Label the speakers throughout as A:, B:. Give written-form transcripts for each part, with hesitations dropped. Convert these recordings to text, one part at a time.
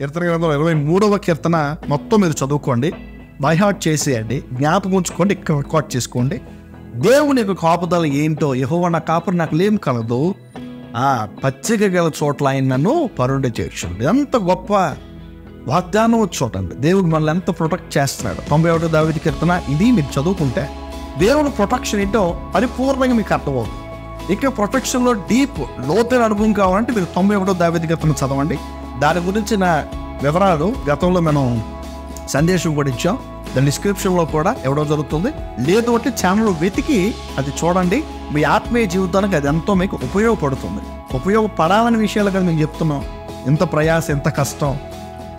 A: కీర్తన గ్రంథం 23వ కీర్తన మొత్తం మీరు చదువుకోండి, బై హార్ట్ చేసేయండి, జ్ఞాపకం ఉంచుకోండి, ఇక్కడ రికార్డ్ చేసుకోండి. దేవుని యొక్క కాపుదల ఏంటో, యెహోవా నా కాపురి నాకు లేం కలదు, పచ్చిక గల చోట్ల ఆయన నన్ను పరుండి చేర్చుంది. ఎంత గొప్ప వాగ్దానం చూడండి. దేవుడు మనల్ని ఎంత ప్రొటెక్ట్ చేస్తున్నాడు. 91వ దావీదు కీర్తన ఇది మీరు చదువుకుంటే దేవుని ప్రొటెక్షన్ ఏంటో పరిపూర్ణంగా మీకు అర్థమవుతుంది. ఇక ప్రొటెక్షన్లో డీప్ లోతైన అనుభవం కావాలంటే మీరు 91వ దావీదు కీర్తన చదవండి. దాని గురించిన వివరాలు గతంలో మనం సందేశం కూడా ఇచ్చాం. దాని డిస్క్రిప్షన్లో కూడా ఎవడో జరుగుతుంది. లేదు అంటే ఛానల్ వెతికి అది చూడండి. మీ ఆత్మీయ జీవితానికి అది ఎంతో మీకు ఉపయోగపడుతుంది. ఉపయోగపడాలని విషయాలు కదా మేము చెప్తున్నాం. ఎంత ప్రయాస, ఎంత కష్టం,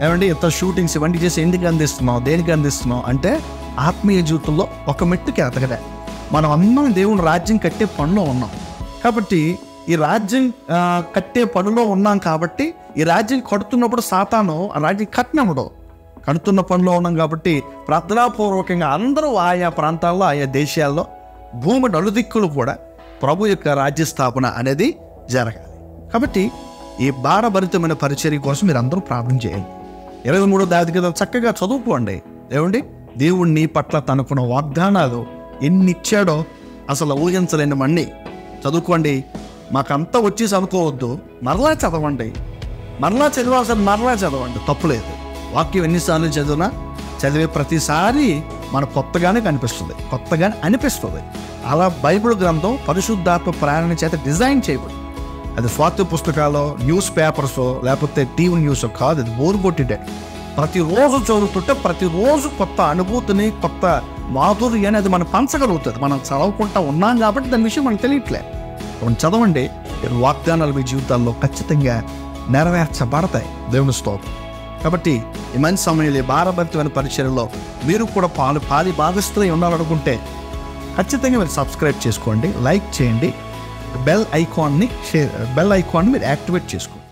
A: ఏమండి ఎంత షూటింగ్స్ ఇవన్నీ చేసి ఎందుకు అందిస్తున్నాం, దేనికి అందిస్తున్నాం అంటే ఆత్మీయ జీవితంలో ఒక మెట్టుకి ఎదగడే. మనం అందరం దేవుని రాజ్యం కట్టే పనిలో ఉన్నాం. కాబట్టి ఈ రాజ్యం కట్టే పనిలో ఉన్నాం కాబట్టి ఈ రాజ్యం కడుతున్నప్పుడు సాతాను ఆ రాజ్యం కట్టినప్పుడు కడుతున్న పనిలో ఉన్నాం కాబట్టి ప్రార్థనాపూర్వకంగా అందరూ ఆయా ప్రాంతాల్లో, ఆయా దేశాల్లో, భూమి నలుదిక్కులు కూడా ప్రభు యొక్క రాజ్య స్థాపన అనేది జరగాలి. కాబట్టి ఈ భారభరితమైన పరిచర్య కోసం మీరు అందరూ ప్రార్థన చేయండి. 23వ దావీదు కీర్తన చక్కగా చదువుకోండి. ఏమండి దేవుడు నీ పట్ల తనకున్న వాగ్దానాలు ఎన్ని ఇచ్చాడో అసలు ఊహించలేని మన్ని చదువుకోండి. మాకంతా వచ్చేసి అనుకోవద్దు, మరలా చదవండి. మరలా చదివాల్సిన మరలా చదవండి, తప్పులేదు. వాక్యం ఎన్నిసార్లు చదివే ప్రతిసారి మన కొత్తగానే అనిపిస్తుంది. అలా బైబిల్ గ్రంథం పరిశుద్ధాత్మ ప్రేరణ చేత డిజైన్ చేయబడి, అది స్వార్థ పుస్తకాలు, న్యూస్ పేపర్స్, లేకపోతే టీవీ న్యూస్ కాదు. అది బోర్ కొట్టిడే. ప్రతిరోజు చదువుతుంటే ప్రతిరోజు కొత్త అనుభూతిని, కొత్త మాధుర్యాన్ని అది మనం పంచగలుగుతుంది. మనం చదవకుండా ఉన్నాం కాబట్టి దాని విషయం మనకు తెలియట్లేదు. చదవండి. వాగ్దానాలు మీ జీవితాల్లో ఖచ్చితంగా నెరవేర్చబడతాయి. దేవుని స్తోత్రం. కాబట్టి ఈ మంచి సమయంలో ఈ భారభరితమైన పరిచర్యలో మీరు కూడా భాగస్థులై ఉండాలనుకుంటే ఖచ్చితంగా మీరు సబ్స్క్రైబ్ చేసుకోండి, లైక్ చేయండి, బెల్ ఐకాన్ని మీరు యాక్టివేట్ చేసుకోండి.